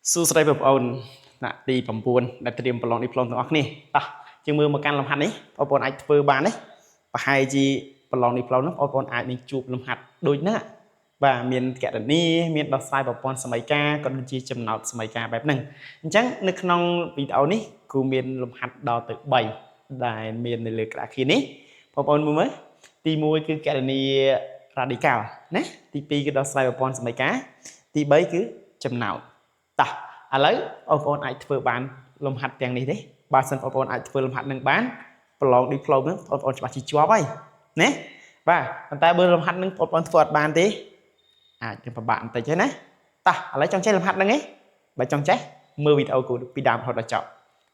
សួស្តីបងប្អូនណាទី9ដែលត្រៀមប្រឡងឌីប្លូមទាំងអស់គ្នាតោះជាងមើលមកកាន់លំហាត់នេះបងប្អូនអាចធ្វើបានទេប្រហែលជាប្រឡងឌីប្លូមនោះបងប្អូនអាចនឹងជួបលំហាត់ដូចហ្នឹងបាទមានកណនីមានដោះស្រាយប្រព័ន្ធសមីការក៏ដូចជាចំណោទសមីការបែបហ្នឹងអញ្ចឹងនៅក្នុងវីដេអូនេះគ្រូមានលំហាត់ដល់ទៅ3ដែលមាននៅលើក្តារខៀននេះបងប្អូនមើលទី1គឺកណនី radical ណាទី2គឺដោះស្រាយប្រព័ន្ធសមីការទី3គឺចំណោទតោះឥឡូវបងប្អូនអាចធ្វើបានលំហាត់ទាំងនេះទេបើសិនបងប្អូនអាចធ្វើលំហាត់នឹងបានប្រឡងឌីប្លូមហ្នឹងបងប្អូនច្បាស់ជាជាប់ហើយណាបាទប៉ុន្តែបើលំហាត់នឹងបងប្អូនធ្វើអត់បានទេអាចនឹងពិបាកបន្តិចទេណាតោះឥឡូវចង់ចេះលំហាត់ហ្នឹងទេបើចង់ចេះមើលវីដេអូគូពីដើមរហូតដល់ចប់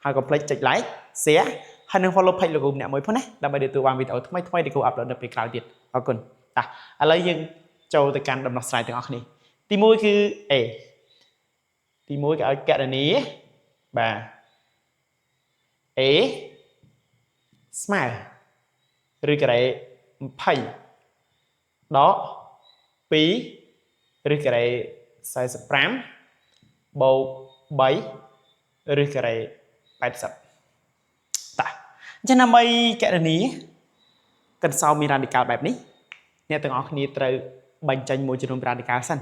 ហើយកុំភ្លេចចុច like share ហើយនឹង follow page លោកគ្រូម្នាក់មួយផងណាដើម្បីទទួលបានវីដេអូថ្មីៗដែលគ្រូអាប់ឡូតនៅពេលក្រោយទៀតអរគុណតោះឥឡូវយើងចូលទៅកាន់ដំណោះស្រាយទាំងអស់គ្នាទី1គឺ Aទី1គេឲ្យកណនីបាទ A ស្មើឬការ៉េ20ដក2ឬការ៉េ45បូក3ឬការ៉េ80តោះអញ្ចឹងដើម្បីកណនីកន្សោមមានរ៉ាឌីកាល់បែបនេះអ្នកទាំងអស់គ្នាត្រូវបញ្ចេញមួយចំនួនរ៉ាឌីកាល់សិន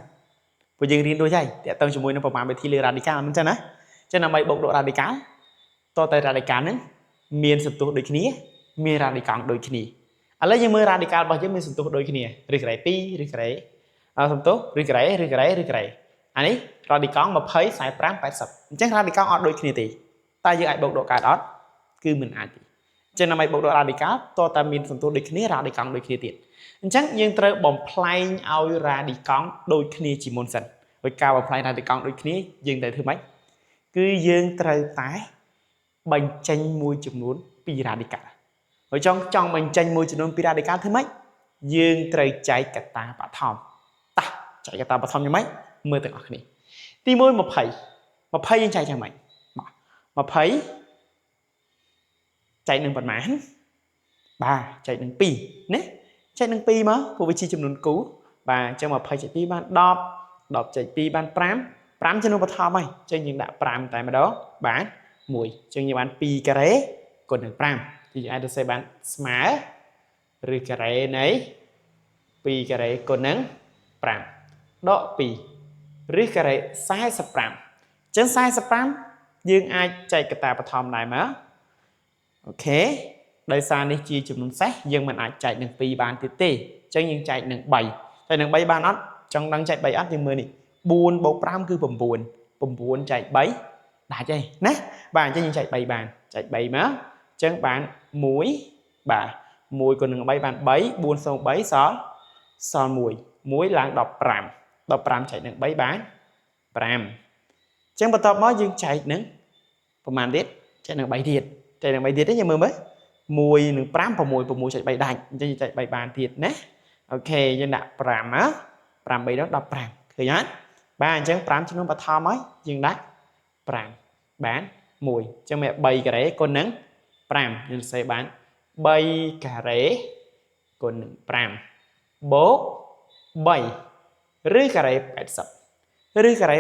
ព្រោះយើងរៀនដូចហើយតើតើជាមួយនឹងប្រមាណវិធីលើរ៉ាឌីកាល់មិនចឹងណាអញ្ចឹងដើម្បីបូកដករ៉ាឌីកាល់តទៅរ៉ាឌីកាល់ហ្នឹងមានសន្ទុះដូចគ្នាមានរ៉ាឌីកង់ដូចគ្នាឥឡូវយើងមើលរ៉ាឌីកាល់របស់យើងមានសន្ទុះដូចគ្នាឬការ៉េ2ឬការ៉េសន្ទុះឬការ៉េអានេះរ៉ាឌីកង់20 45 80អញ្ចឹងរ៉ាឌីកង់អត់ដូចគ្នាទេតែយើងអាចបូកដកកើតអត់គឺមិនអាចទេអញ្ចឹងដើម្បីបូកដករ៉ាឌីកាល់តតែមានសន្ទុះដូចគ្នារ៉ាឌីកង់ដូចគ្នាទៀតអញ្ចឹងយើងត្រូវបំផ្លែងឲ្យរ៉ាឌីកង់ដូចគ្នាជាមុនសិនដោយការបំផ្លែងរ៉ាឌីកង់ដូចគ្នាយើងត្រូវធ្វើម៉េចគឺយើងត្រូវតែបញ្ចេញមួយចំនួនពីរ៉ាឌីកាល់ហើយចង់បញ្ចេញមួយចំនួនពីរ៉ាឌីកាល់ធ្វើម៉េចយើងត្រូវចែកកត្តាបឋមតោះចែកកត្តាបឋមយ៉ាងម៉េចមើលទាំងអស់គ្នាទី1 20យើងចែកយ៉ាងម៉េច20ចែកនឹងប៉ុន្មានបាទចែកនឹង2ណាចែកនឹង2មកព្រោះវាជាចំនួនគូបាទអញ្ចឹង20ចែក2បាន10 10ចែក2បាន5ចំនួនបឋមហើយអញ្ចឹងយើងដាក់5តែម្ដងបាន1អញ្ចឹងយើងបាន2ការ៉េគុណនឹង5thì ai sẽបានស្មើឬការ៉េនៃ2ការ៉េគុណនឹង5ដក2ឬការ៉េ45អញ្ចឹង45យើងអាចចែកកត្តាបឋមដែរមកអូខេដោយសារនេះជាចំនួនសេសយើងមិនអាចចែកនឹង2បានទៀតទេអញ្ចឹងយើងចែកនឹង3តែនឹង3បានអត់ចង់ដឹងចែក3អត់យើងមើលនេះ4បូក5គឺ9 9ចែក3ដាច់ទេណាបាទអញ្ចឹងយើងចែក3បានចែក3មកអញ្ចឹងបាន1បាទ1គុណនឹង3បាន3 4 0 3សល់1ឡើង15ចែកនឹង3បាន5អញ្ចឹងបន្ទាប់មកយើងចែកនឹងប្រមាណទៀតចែកនឹង3ទៀតចែកនឹង3ទៀតទេយើងមើលមើល1នឹង5 6ចែក3ដាច់អញ្ចឹងចែក3បានទៀតណាអូខេយើងដាក់5ណា5 3ដល់15ឃើញអត់បាទអញ្ចឹង5ចំនួនបឋមហើយយើងដាក់5បាន1អញ្ចឹងមាន3ការ៉េគុណនឹង5យើងសរសេរបាន3ការ៉េគុណនឹង5បូក3ឬការ៉េ80ឬការ៉េ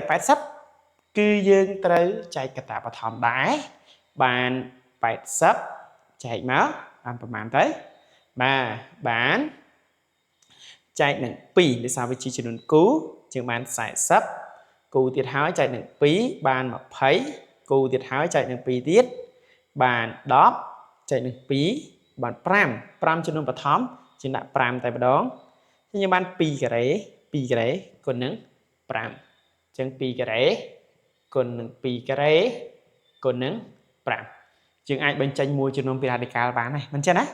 80គឺយើងត្រូវចែកកត្តាបឋមដែរបាន80ចែកមកបានប្រមាណទៅបាទបានចែកនឹង2ដោយសារវាជាចំនួនគូជាងបាន40គូទៀតហើយចែកនឹង2បាន20គូទៀតហើយចែកនឹង2ទៀតបាន10ចែកនឹង2បាន5ចំនួនបឋមជាងដាក់5តែម្ដងយើងបាន2ការ៉េគុណនឹង5អញ្ចឹង2ការ៉េគុណនឹង2ការ៉េគុណនឹង5យើងអាចបញ្ចេញមួយចំនួនពីរ៉ាឌីកាល់បានហើយមិនចឹងណា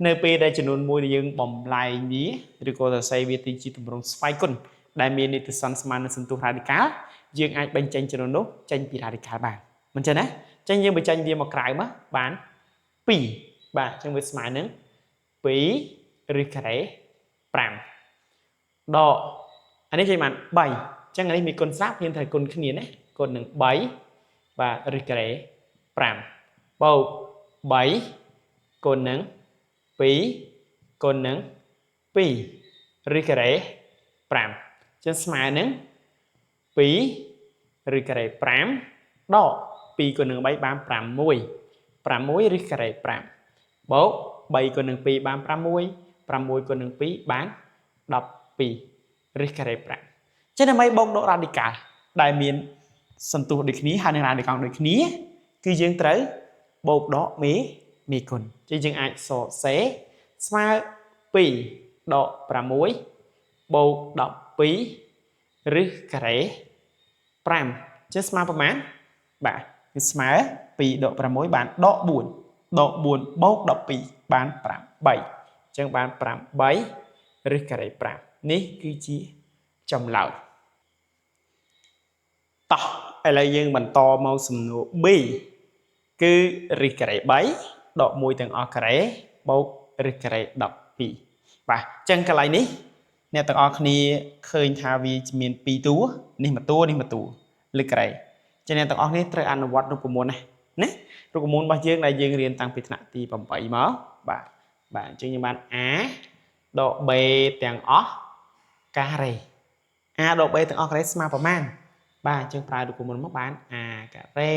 នៅពេលដែលចំនួនមួយដែលយើងបំលែងវាឬក៏សរសេរវាជាទម្រង់ស្វ័យគុណដែលមាននីតិសន្តិស្មើនឹងសន្ទុះរ៉ាឌីកាល់យើងអាចបញ្ចេញចំនួននោះចេញពីរ៉ាឌីកាល់បានមិនចឹងណាអញ្ចឹងយើងបញ្ចេញវាមកក្រៅមកបាន2បាទអញ្ចឹងវាស្មើនឹង2ឬការ៉េ5ដកអានេះចេញបាន3អញ្ចឹងអានេះមានគុណស័ព្ទយើងត្រូវគុណគ្នាណាគុណនឹង3បាទឬការ៉េ5បូក3គុណនឹង2គុណនឹង2ឬការ៉េ5អញ្ចឹងស្មើនឹង2 ឬការ៉េ5ដក2គុណនឹង3បាន6 6ឬការ៉េ5បូក3គុណនឹង2បាន6 6គុណនឹង2បាន12ឬការ៉េ5ចឹងដើម្បីបូកដករ៉ាឌីកាល់ដែលមានសន្ទុះដូចគ្នាហើយនឹងរ៉ាឌីកាល់ដូចគ្នាគឺយើងត្រូវបូកដកមេគុណចឹងយើងអាចសរសេរស្មើ2ដក6បូក12ឬការ៉េ5ចឹងស្មើប៉ុន្មានបាទគឺស្មើ2ដក6បានដក4ដក4បូក12បាន8ចឹងបាន8ឬការ៉េ5នេះគឺជាចម្លើយតោះឥឡូវយើងបន្តមកសំណួរ B គឺរិះការ៉េ3ដក1ទាំងអស់ការ៉េបូករិះការ៉េ12បាទអញ្ចឹងកន្លែងនេះអ្នកទាំងអស់គ្នាឃើញថាវាមាន2តួនេះមួយតួនេះមួយតួលើការ៉េអញ្ចឹងអ្នកទាំងអស់គ្នាត្រូវអនុវត្តរូបមន្តណារូបមន្តរបស់យើងដែលយើងរៀនតាំងពីថ្នាក់ទី8មកបាទអញ្ចឹងយើងបាន A ដក B ទាំងអស់ការ៉េ A ដក B ទាំងអស់ការ៉េស្មើប្រមាណបាទអញ្ចឹងប្រើរូបមន្តមកបាន A ការ៉េ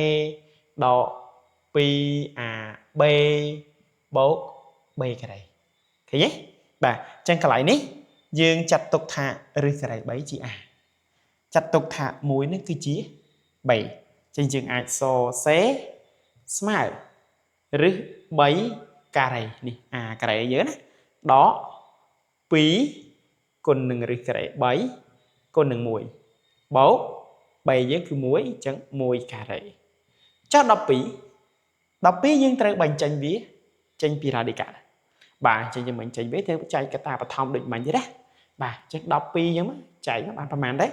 ដក 2AB បូក B ការ៉េឃើញទេបាទអញ្ចឹងកន្លែងនេះយើងចាត់ទុកថាឫសការ៉េ3ជា A ចាត់ទុកថា1នេះគឺជា B អញ្ចឹងយើងអាចសរសេរស្មើឫស3ការ៉េនេះ A ការ៉េយើងណាដក2គុណនឹងឫសការ៉េ3គុណនឹង1បូក3យើងគឺ1អញ្ចឹង1ការ៉េចុះ12យើងត្រូវបញ្ចេញវាចេញពីរ៉ាឌីកាល់បាទអញ្ចឹងយើងបញ្ចេញវាទៅចែកកតាបឋមដូចមិញទេណាបាទអញ្ចឹង12អញ្ចឹងចែកបានប្រហែលដែរ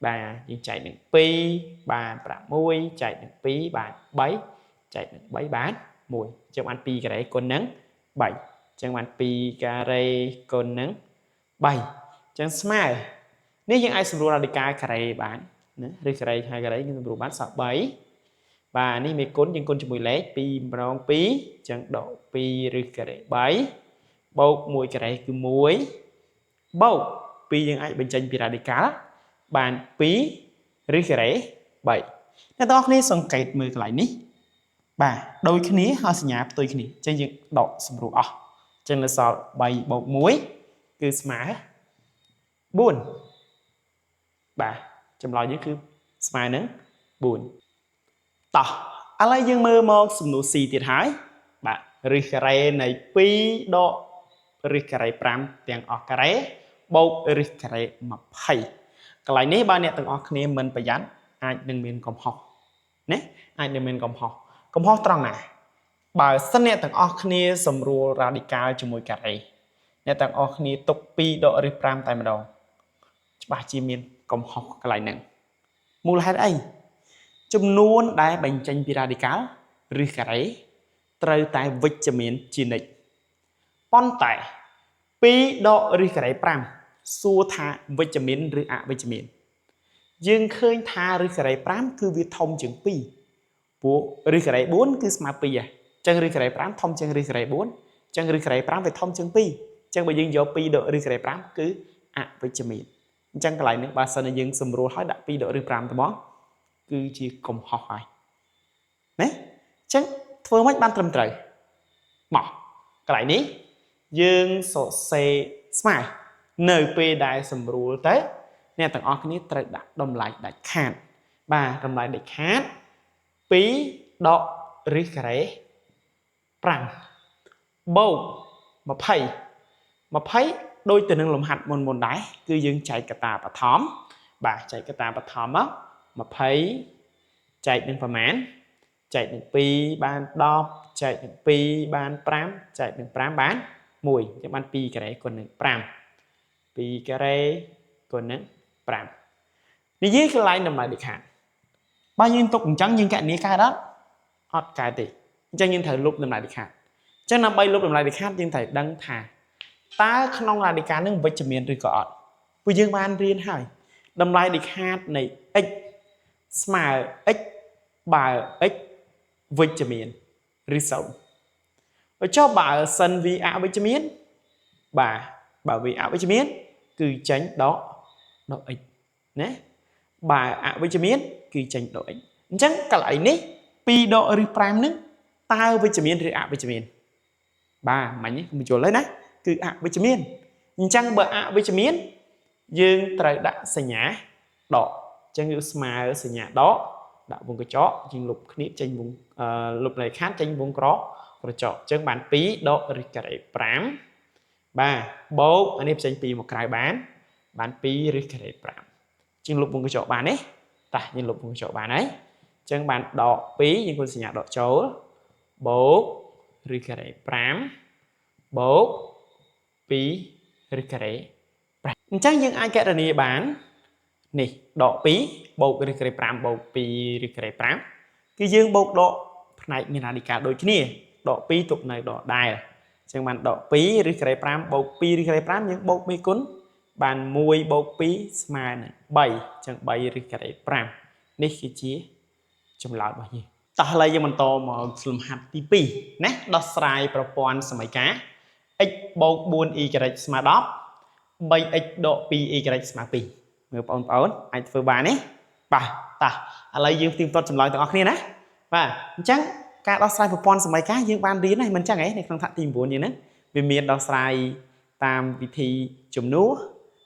បាទយើងចែកនឹង2បាន6ចែកនឹង2បាន3ចែកនឹង3បាន1អញ្ចឹងបាន2ការ៉េគុណនឹង3អញ្ចឹងបាន2ការ៉េគុណនឹង3អញ្ចឹងស្មើនេះយើងអាចសម្រួលរ៉ាឌីកាល់ការ៉េបានណាឬការ៉េហើយការ៉េយើងសម្រួលបានសល់3បាទនេះមេគុណយើងគុណជាមួយលេខ2ម្ដង2អញ្ចឹងដក2ឬការ៉េ3បូក1ការ៉េគឺ1បូក2យើងអាចបញ្ចេញពីរ៉ាឌីកាល់បាន2ឬការ៉េ3អ្នកទាំងអស់គ្នាសង្កេតមើលកន្លែងនេះបាទដូចគ្នាហើយសញ្ញាផ្ទុយគ្នាអញ្ចឹងយើងដកសម្រួលអស់អញ្ចឹងនៅសល់3បូក1គឺស្មើ4បាទចម្លើយយើងគឺស្មើនឹង4តោះឥឡូវយើងមើលមកសំណួរ C ទៀតហើយបាទឫសការ៉េនៃ2ដកឫសការ៉េ5ទាំងអស់ការ៉េបូកឫសការ៉េ20កន្លែងនេះបើអ្នកទាំងអស់គ្នាមិនប្រយ័ត្នអាចនឹងមានកំហុសណាអាចនឹងមានកំហុសត្រង់ណាបើសិនអ្នកទាំងអស់គ្នាសម្រួលរ៉ាឌីកាល់ជាមួយការ៉េអ្នកទាំងអស់គ្នាទុក2ដកឫស5តែម្ដងច្បាស់ជាមានកំហុសកន្លែងហ្នឹងមូលហេតុអីចំនួនដែលបញ្ចេញពីរ៉ាឌីកាល់ឬការ៉េត្រូវតែវិជ្ជមានជានិច្ចប៉ុន្តែ2ដកឬការ៉េ5សួរថាវិជ្ជមានឬអវិជ្ជមានយើងឃើញថាឬការ៉េ5គឺវាធំជាង2ព្រោះឬការ៉េ4គឺស្មើ2អញ្ចឹងឬការ៉េ5ធំជាងឬការ៉េ4អញ្ចឹងឬការ៉េ5វាធំជាង2អញ្ចឹងបើយើងយក2ដកឬការ៉េ5គឺអវិជ្ជមានអញ្ចឹងកន្លែងនេះបើសិនជាយើងសម្រួលឲ្យដាក់2ដកឬ5ទៅមកគឺជាកំហុសហើយណាអញ្ចឹងធ្វើម៉េចបានត្រឹមត្រូវមកកន្លែងនេះយើងសរសេរស្មើនៅពេលដែលសម្រួលទៅអ្នកទាំងអស់គ្នាត្រូវដាក់តម្លៃដាច់ខាតបាទតម្លៃដាច់ខាត2ដកឬការ៉េ5បូក20ដូចទៅនឹងលំហាត់មុនដែរគឺយើងចែកកតាបឋមបាទចែកកតាបឋមមក20ចែកនឹងប្រមាណចែកនឹង2បាន10ចែកនឹង2បាន5ចែកនឹង5បាន1អញ្ចឹងបាន2ការ៉េគុណនឹង5 2ការ៉េគុណនឹង5និយាយកន្លែងតម្លៃដាច់ខាតបើយើងទុកអញ្ចឹងយើងកណនីកើតអត់កើតទេអញ្ចឹងយើងត្រូវលុបតម្លៃដាច់ខាតអញ្ចឹងដើម្បីលុបតម្លៃដាច់ខាតយើងត្រូវដឹងថាតើក្នុងរ៉ាឌីកាល់នឹងវិជ្ជមានឬក៏អត់ព្រោះយើងបានរៀនហើយតម្លៃដាច់ខាតនៃ x ស្មើ x បើ x វិជ្ជមានឬ0ចុះបើសិនវាអវិជ្ជមានបាទបើវាអវិជ្ជមានគឺចេញដក x ណា bà ạ với chấm miến cứ tranh độ x chẳng cả lại ní pi độ rư prime nước tao với chấm miến rư ạ với chấm miến bà mà nhé mình chỗ lấy nè cứ ạ với chấm miến chẳng bờ ạ với chấm miến dương trời đã xây nhá đỏ chẳng như smile xây nhá đó đã vùng cái chó nhưng lục nít trên vùng lục này khác trên vùng có rồi chọn chân bàn pí độ rư cái pram ba bố anh em tranh pi một cái bán pi rư cái pram chừng lục vùng cái chỗ bàn ấy ta nhưng lục vùng cái chỗ bàn ấy chân bàn đỏ pí nhưng con xây nhá đỏ chấu bố rư cái pram bố pi rư cái chắc nhưng ai kẹt là này bán nè đỏ pí bột rì kề pram bột pi rì kề pram cái dương bột đỏ này như là đi cả đôi kia đỏ pi tục này đỏ đài chẳng bàn đỏ pí rì kề pram bột pi rì kề pram những bột mi cún bàn mùi bột pi smile này bảy chẳng bảy rì kề pram nè cái chia trong lọ bao nhiêu ta lấy cho mình to mà sum hạt tí pi nè đo sai propon sợi cá x bột buôn y kề smile đop bay x độ pi y kề smile pi người bọn anh vừa bàn ấy bà ta lấy dương tìm tốt chấm lời từ kia nè và chắc cả đó sai một con mấy cái dương ban đi này mình chắc ấy này không thắt tìm vốn gì nữa vì miền đó sai tam vị thi chấm núa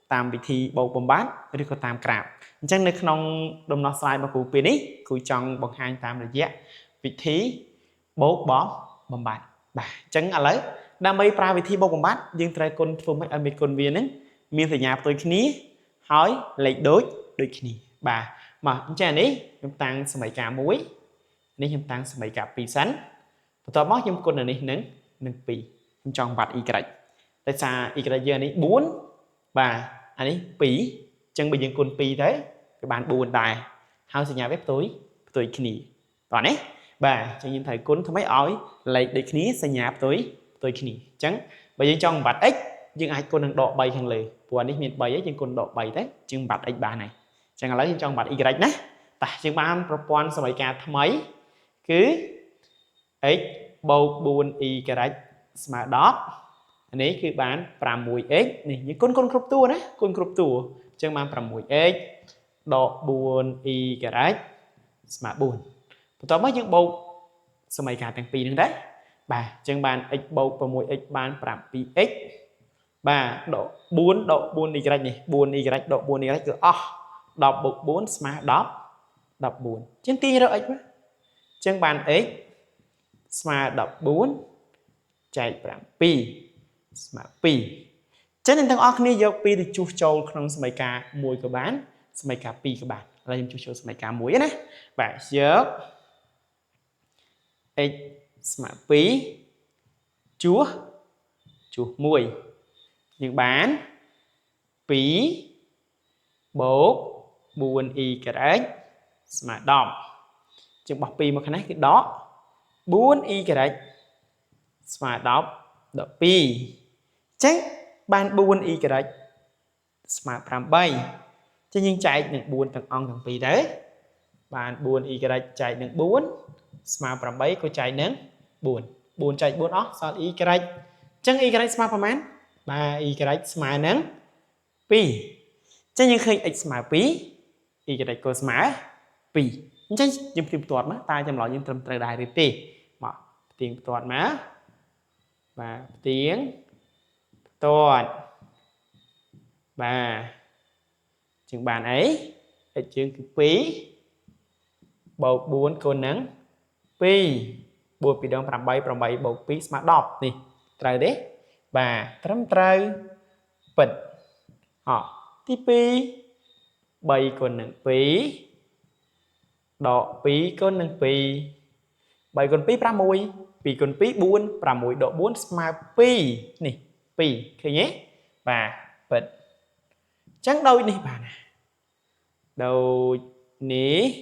tam vị thi bầu bom bát rồi có tam cạp chắc nơi không đồng nó sai mà cụ pin ấy cụ trong bằng hai tam là gì vị thi bố bó bom bát bà chẳng à lấy đam mê pra vị thi bầu bom bát dương trai con phù mấy anh con viên ấy miền thời nhà tôi khi hỏi lấy đối khi bà mà cha này chúng tăng sợi cả muối này chúng tăng sợi cả pi sắn tôi móc chúng con này nâng pi chúng chọn bát y cái tại sao y cái giờ này 4 bà anh ấy pi chân bây giờ con pi thế cái bàn buồn tài hai sợi nhà bếp tối khi toàn đấy bà cho nhìn thấy con thấy mấy ói lấy để khi sợi nhà tối khi trắng bây giờ trong bát x nhưng ai con đang độ bay hàng lề của anh ấy miền bay ấy nhưng con độ bay đấy chừng bát x ba này chẳng là lấy trong bát y nhé tại chừng ba propon sợi cả tham mấy cứ x bầu buồn y smart dot anh ấy cứ bán pram mùi x này những con group tua đấy con group tua chừng ba pram mùi x độ buồn y smart buồn tôi mới những bầu sợi cả thành pi nữa đấy bà chừng bàn x bầu pram mùi x bán pram pi x bà độ 4 y này 4 y độ 4 y cứ đọc bục 4 smart đọc 4 trên ti đâu x chân bàn x smart đọc 4 chạy bằng pi smart pi cho nên thằng óc này dọc pi thì chu châu trong sợi cá mùi của bán sợi cá pi các bạn là chu châu sợi cá muối này và dọc x smart pi chúa mùi những bán phí bố buồn y cái smart đọc chừng bọc pi một cái này cái đó 4 y cái smart đọc đọc pi chắc ban buồn y cái smart pram bay cho nhưng chạy những buồn thằng on thằng pi đấy bạn buồn y cái chạy những 4 smart pram bay có chạy nắng buồn chạy 4 ó sao y cái chẳng y cái smart pram ba y cái smart nắng pi chứ nhưng khi x smart pi y cái có smart pi chứ nhưng tìm tuột mà ta chăm lo nhưng tâm trời đại đi mà tìm tuột má và tiếng tuột và chừng bàn ấy ở chương pi bầu 4 con nắng pi buộc pi đông pram bay bầu pi smart đọc nè trời đấy bà trâm trời bật họ tí pi bay con nâng pi độ pi con nâng pi bay con pi pram mùi pi con pi 4 pram mùi độ 4 smart pi nè pi thấy nhé và bật chẳng đôi nè bà nè đầu ní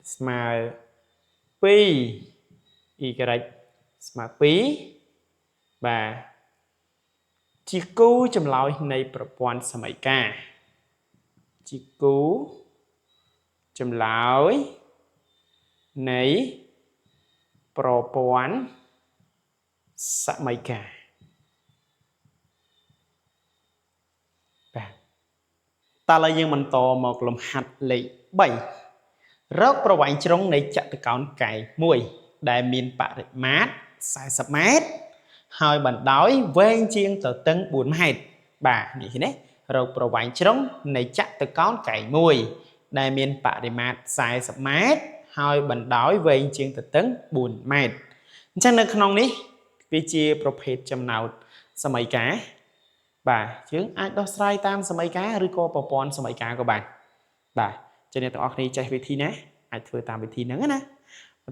smart pi y cái smart pi và chỉ cú chấm lối này propon sợi cá chỉ cú chấm lối này propon sợi cá ta là dương mình to một lồng hạt lệ 7 rớt pro vải trong này chặt từ con cày mùi đại miền bạc mát sai sập mét hơi bẩn đói ven chiên tờ tấn 4 mét bà như thế này rớt pro vải trong này chặt từ con cày mùi đại miền bạc mát sai sập mét hơi bẩn đói ven chiên tờ tấn 4 mét chẳng được không ní vì chia pro phết chấm nào sớm mấy cá bà chứ ai đó sai tam sớm mấy cá rồi cô bỏ pon sớm mấy cá của bạn bà cho nên tụi ông đi chạy về thi nè ai thưa tam về thi nắng á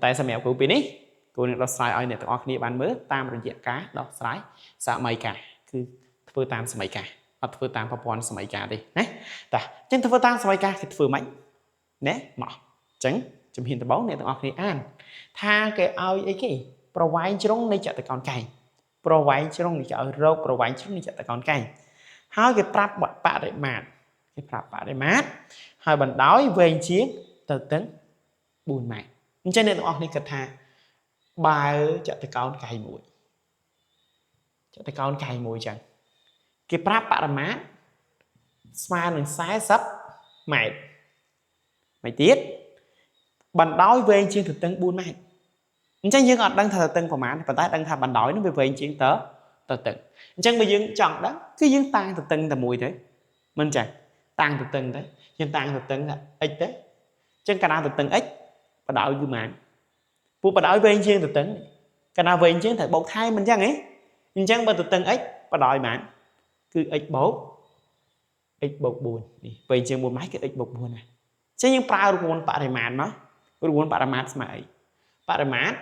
tại sao mèo của bên ấy cô này đó sai ai này tụi ông đi bán mới tam rồi dẹp cá đó sai sao mấy cá cứ thưa tam sớm mấy cá ở thưa tam bỏ pon sớm mấy cá đi nè ta trên thưa tam sớm mấy cá thì thưa mấy nè mỏ trứng chấm hiện tụi báu này tụi ông đi ăn tha cái ao ấy cái provide trong này chợ tại con cày provide trong này chợ rau provide trong này chợ tại con cày hai cái prap bạ để mát cái prap bạ để mát hai bạn đói về chiến từ tấn buồn mát cho nên ông đi cật thà bài chợ tại con cày mũi chợ tại con cày mũi chẳng cái prap bạ để mát smile mình sai sắp mày mày tiết bạn đói về chiến từ tấn buồn mát chẳng những ở đang thờ tân của mã và tái đang thà bạn đói nó về chuyện tớ tờ từng chẳng bây giờ chọn đó cái dương tan từ tân là mùi thế mình chẳng tan từ tân đấy nhưng tan từ tân là x đấy chẳng cả từ tân x và đói như mà phụ bà đói về chuyện từ tân cả nào về chuyện thời bột thai mình chẳng ấy nhưng chẳng bao từ tân x và đòi mà cứ x bột buồn về chuyện buồn máy cái x bột buồn này chứ nhưng prao được buồn bạn này màn nó buồn bạn là mát mày bạn là mát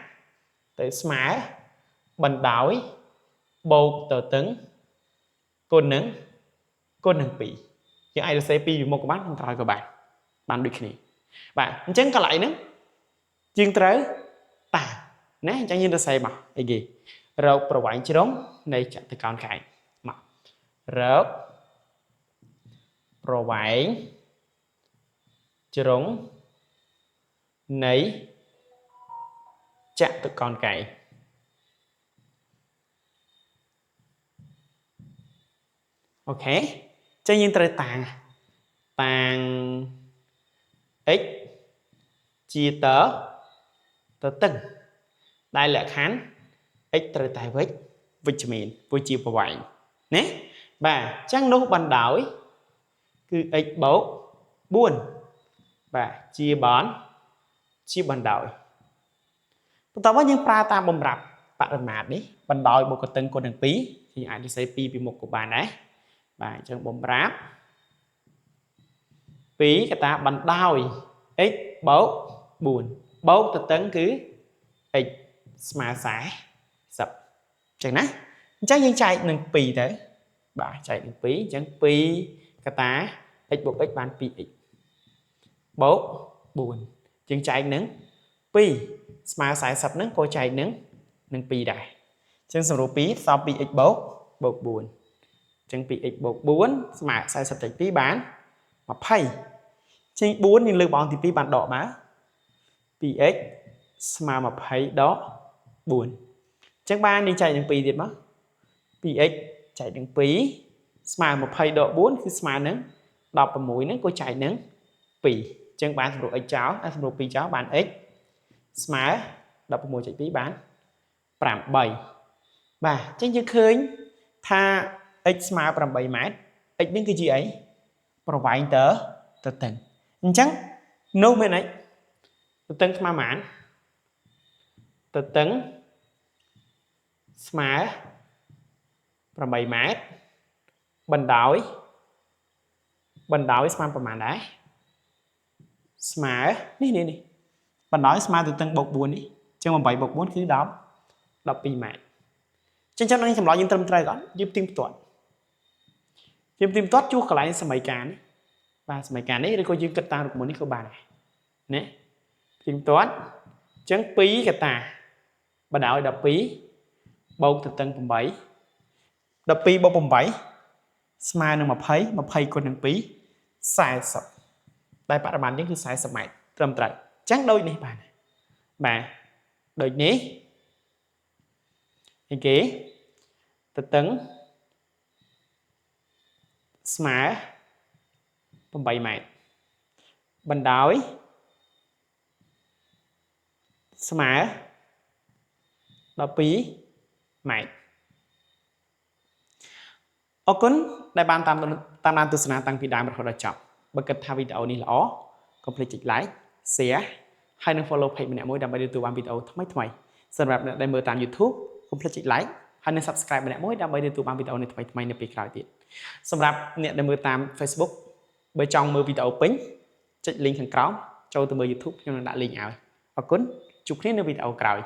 tới smile bần đói bột tờ tấn côn nâng bị những ai được xem pi một của bác không trai của bạn được này bạn chẳng cả lại nữa chuyên tới ta nè chẳng như được xem mà cái gì rau pro vải chứ đúng này chặt từ con cái mà rau pro vải chứ đúng nấy chặt từ con cái ok cho nên trời tàng x chia tớ từng đây là khán x trời tài với vitamin với chia vào vậy nhé và chắc nốt ban đầu cứ x bấu buồn và chia ban đầu tao có những pra ta bầm rạp bạn mà đấy ban đầu một cái tên con đường pí thì ai đi xây pi một của bạn đấy và trong bầm rạp phí cái ta bằng đau x bấu buồn bấu tự tấn cứ x mà xả sập chẳng nè chắc những chạy đừng pì thế bà chạy đừng phí chẳng pì cái ta x buộc x ban pi x bấu buồn chẳng chạy nứng pi mà xả sập nứng cô chạy nứng pi đại chẳng sử dụng pi so pi x bấu buồn chẳng pi x bột 4 mà sai sập chạy pi bán mà pay trên 4 nhưng lưu bọn thì pi bạn đỏ má pi x mà pay đó buồn chẳng 3 đi chạy những piទៀតmất pi x chạy những pi mà pay độ 4 คือ mà nứng đọc vào mũi nứng cô chạy nứng pi chẳng 3 thành x cháu thành pi cháu bạn x mà đọc vào mũi chạy pi bán 7 và chẳng như khơi tha x mà 8 mét x đến cái gì ấy provide tớ từng chẳng nô bên ấy từng mà mãn từng mà 8 mét bình đói màประมาณ đấy mà nè bình đói mà từ từng bột buồn đi chứ mà 7 bột 4 cứ đó đọc pi mẹ chân chân nó chăm lo những tâm trai gọn giúp tim tuột chú cả lại sầm mày cán và sầm mày cán đấy coi như cất ta được muốn đi câu bà này nè tim tuột trắng pí cả ta bà đạo đập pí bầu từ tân 7 đập pí bầu 7 smile nó mà thấy con đằng pí sai sập đây bạn làm những cái sai sập mày tâm trai trắng đôi này bà này bà đôi ní kế từ tấn smile 8 mét Bần đói Sơ mã 12 mét អរគុណដែលបានតាមដានទស្សនាតាំងពីដើមរហូតដល់ចប់បើគិតថាវីដេអូនេះល្អកុំភ្លេចចុច like share ហើយនិង follow page ម្នាក់មួយដើម្បីទទួលបានវីដេអូថ្មីៗសម្រាប់អ្នកដែលមើលតាម YouTube កុំភ្លេចចុច like ហើយនិង subscribe ម្នាក់មួយដើម្បីទទួលបានវីដេអូនេះថ្មីៗនៅពេលក្រោយទៀតសម្រាប់អ្នកដែលមើលតាម Facebook បើចង់មើលវីដេអូពេញចុច link ខាងក្រោមចូលទៅមើល YouTube ខ្ញុំនឹងដាក់ link ឲ្យអរគុណជួបគ្នានៅវីដេអូក្រោយ